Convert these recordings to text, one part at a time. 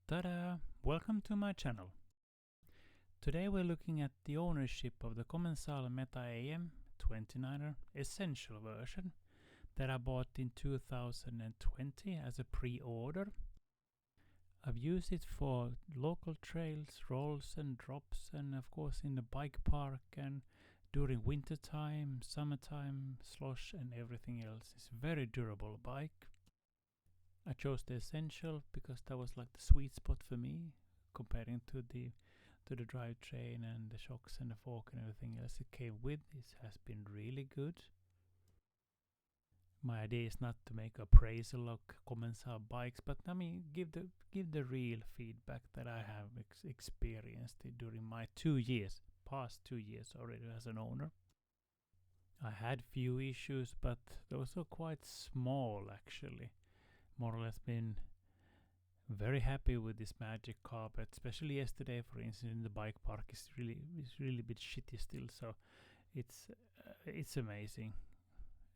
Ta-da! Welcome to my channel. Today we're looking at the ownership of the Commencal Meta AM 29er Essential version that I bought in 2020 as a pre-order. I've used it for local trails, rolls and drops, and of course in the bike park and during winter time, summertime, slush and everything else. It's a very durable bike. I chose the Essential because that was like the sweet spot for me, comparing to the drivetrain and the shocks and the fork and everything else it came with. This has been really good. My idea is not to make appraisal of Commencal bikes, but I mean give the real feedback that I have experienced during my past 2 years already as an owner. I had few issues, but those are quite small actually. More or less been very happy with this magic carpet, especially yesterday, for instance, in the bike park. It's really a bit shitty still, so it's amazing.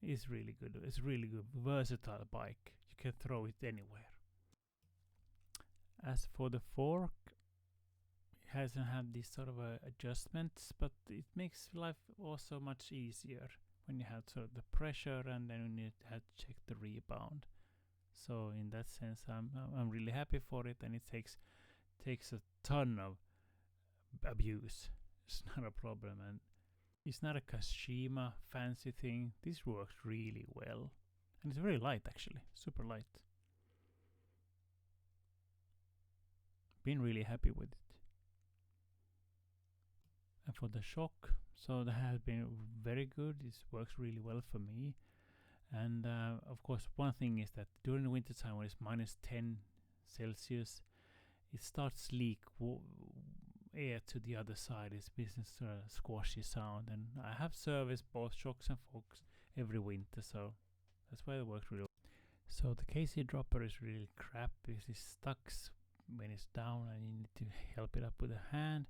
It's really good. It's really good, versatile bike. You can throw it anywhere. As for the fork, it hasn't had these sort of adjustments, but it makes life also much easier when you have sort of the pressure and then when you have to check the rebound. So in that sense, I'm really happy for it, and it takes a ton of abuse. It's not a problem, and it's not a Kashima fancy thing. This works really well, and it's very light actually, super light. Been really happy with it. And for the shock, so that has been very good. It works really well for me. And of course, one thing is that during the winter time, when it's minus 10 Celsius, it starts leak air to the other side. It's business squashy sound, and I have serviced both shocks and forks every winter, so that's why it works really well. So the KC dropper is really crap because it stuck when it's down, and you need to help it up with a hand,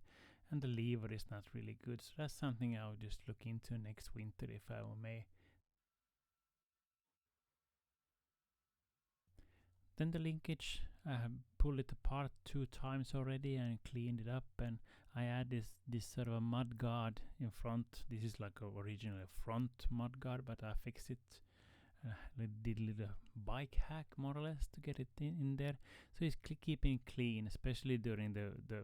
and the lever is not really good. So that's something I'll just look into next winter if I may. Then the linkage, I have pulled it apart 2 times already and cleaned it up, and I add this sort of a mud guard in front. This is like a original front mud guard, but I fixed it. Did a little bike hack more or less to get it in there, so it's keeping clean, especially during the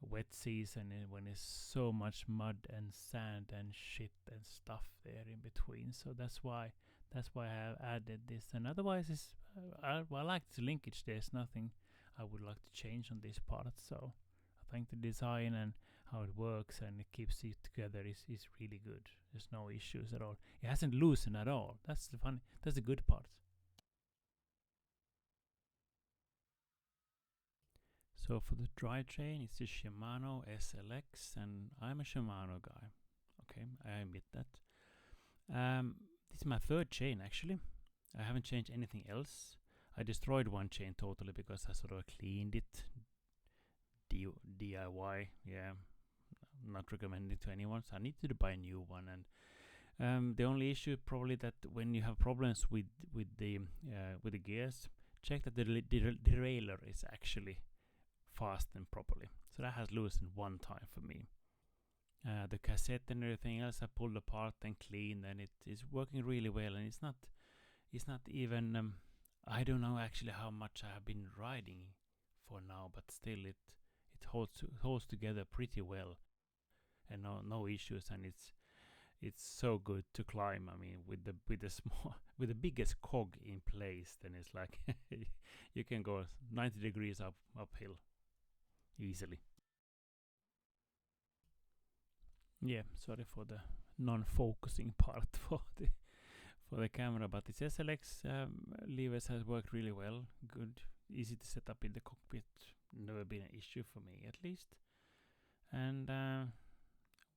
wet season when it's so much mud and sand and shit and stuff there in between. So that's why I have added this, and otherwise it's I like the linkage. There's nothing I would like to change on this part, so I think the design and how it works and it keeps it together is really good. There's no issues at all. It hasn't loosened at all. That's the good part. So for the drivetrain, it's a Shimano SLX, and I'm a Shimano guy. Okay, I admit that. This is my 3rd chain actually. I haven't changed anything else. I destroyed one chain totally because I sort of cleaned it. DIY, yeah. Not recommending to anyone. So I needed to buy a new one, and the only issue probably that when you have problems with the gears, check that the derailleur is actually fastened properly. So that has loosened one time for me. The cassette and everything else I pulled apart and cleaned, and it is working really well. And it's not even I don't know actually how much I have been riding for now, but still it holds together pretty well, and no issues, and it's so good to climb. I mean, with the biggest cog in place, then it's like you can go 90 degrees uphill easily. Yeah, sorry for the non-focusing part for the camera, but this SLX levers has worked really well. Good, easy to set up in the cockpit. Never been an issue for me at least, and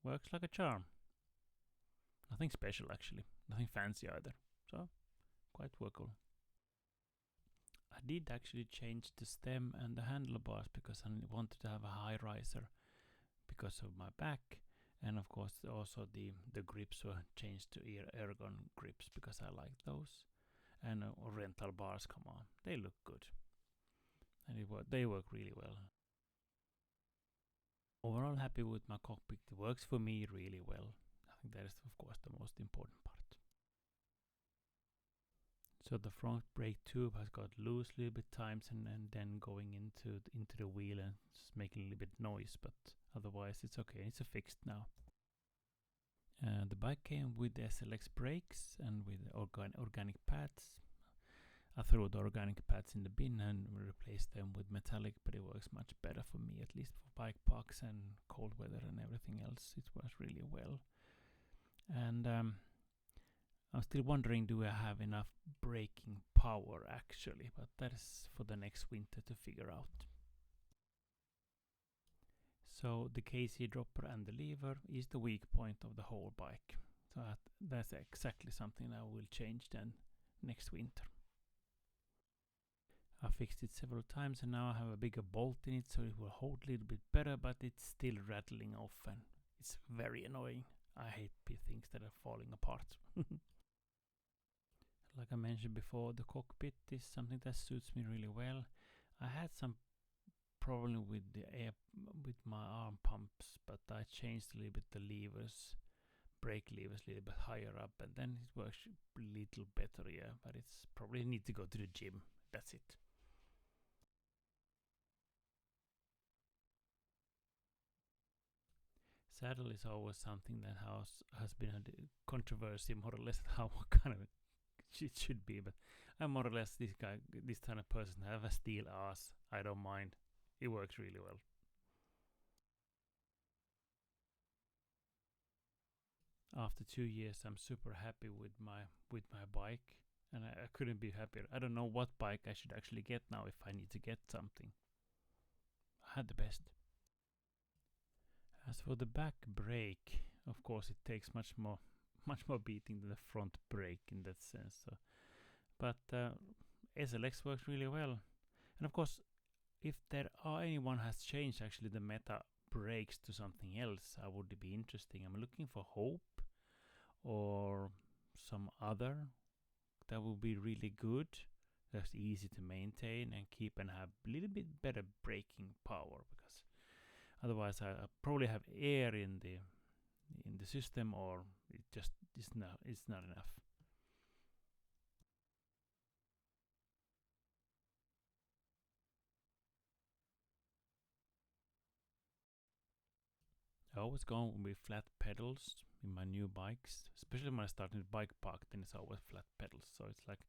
works like a charm. Nothing special actually, nothing fancy either. So quite workable. I did actually change the stem and the handlebars because I wanted to have a high riser because of my back. And of course also the grips were changed to ergon grips because I like those. And rental bars, come on, they look good. And they work really well. Overall happy with my cockpit. It works for me really well. I think that is of course the most important part. So the front brake tube has got loose a little bit times and then going into the wheel and just making a little bit noise, but otherwise it's okay. It's fixed now. The bike came with SLX brakes and with organic pads. I threw the organic pads in the bin and replaced them with metallic, but it works much better for me, at least for bike parks and cold weather and everything else. It works really well. And I'm still wondering, do I have enough braking power actually, but that is for the next winter to figure out. So the KC dropper and the lever is the weak point of the whole bike. So that's exactly something I will change then next winter. I fixed it several times and now I have a bigger bolt in it, so it will hold a little bit better, but it's still rattling off and it's very annoying. I hate things that are falling apart. Like I mentioned before, the cockpit is something that suits me really well. I had some problem with with my arm pumps, but I changed a little bit the levers, brake levers a little bit higher up, and then it works a little better, yeah. But it's probably need to go to the gym. That's it. Saddle is always something that has been a controversy, more or less, how what kind of it should be. But I'm more or less this kind of person. I have a steel ass. I don't mind. It works really well. After 2 years, I'm super happy with my bike, and I couldn't be happier. I don't know what bike I should actually get now if I need to get something. I had the best. As for the back brake, of course, it takes much more beating than the front brake in that sense. So, but SLX works really well, and of course, if there are anyone has changed actually the Meta brakes to something else, I would be interesting. I'm looking for Hope or some other that would be really good. That's easy to maintain and keep and have a little bit better braking power, because otherwise I probably have air in the system, or it just it's not enough. I always go with flat pedals in my new bikes, especially when I start in the bike park. Then it's always flat pedals, so it's like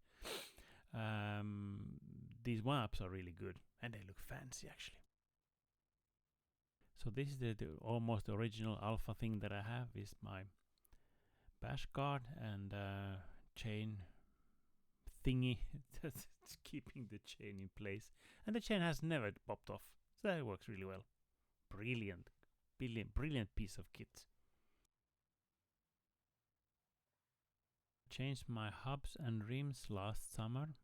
these one-ups are really good and they look fancy actually. So this is the almost original alpha thing that I have is my bash guard and chain thingy that's keeping the chain in place, and the chain has never popped off, so that works really well. Brilliant piece of kit. Changed my hubs and rims last summer.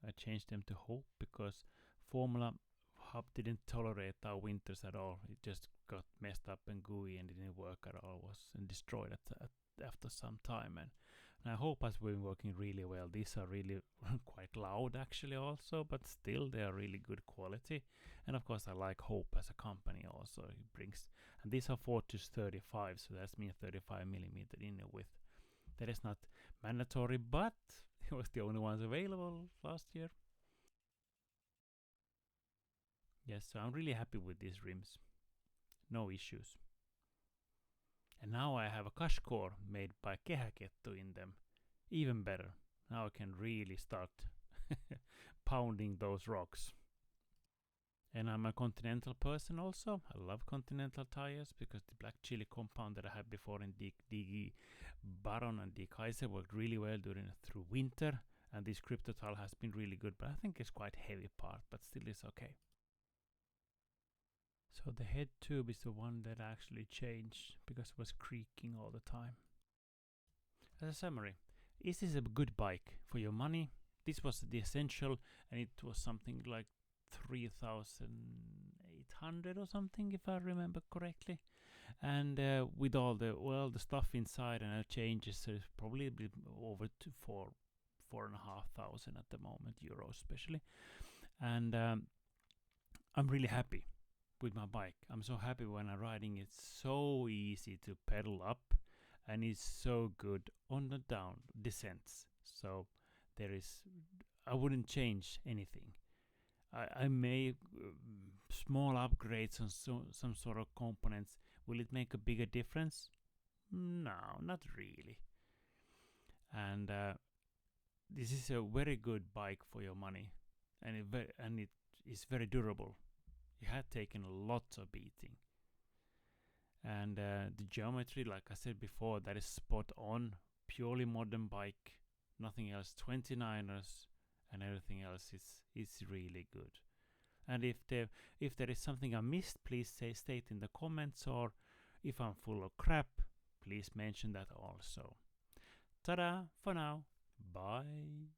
I changed them to Hope because Formula hub didn't tolerate our winters at all. It just got messed up and gooey and didn't work at all. Was and destroyed after some time. And I Hope has been working really well. These are really quite loud actually also, but still they are really good quality. And of course I like Hope as a company also. It brings, and these are 40-35, so that's means 35mm inner width. That is not mandatory, but it was the only ones available last year. Yes, so I'm really happy with these rims. No issues. And now I have a Kashkor made by Kehäketto in them. Even better. Now I can really start pounding those rocks. And I'm a Continental person also. I love Continental tires because the black chili compound that I had before in DG Baron and D Kaiser worked really well through winter. And this Cryptotal has been really good, but I think it's quite heavy part, but still is okay. So the head tube is the one that I actually changed because it was creaking all the time. As a summary, is this a good bike for your money? This was the essential, and it was something like 3,800 or something, if I remember correctly. And with all the stuff inside and changes, so it's probably a bit over to 4,500 at the moment, euros especially. And I'm really happy with my bike. I'm so happy when I'm riding. It's so easy to pedal up, and it's so good on the down descents. So I wouldn't change anything. I may small upgrades on some sort of components. Will it make a bigger difference? No, not really. And this is a very good bike for your money, and it is very durable. It had taken lots of beating, and the geometry, like I said before, that is spot on. Purely modern bike, nothing else. 29ers and everything else is really good. And if there is something I missed, please state in the comments, or if I'm full of crap, please mention that also. Ta-da for now. Bye.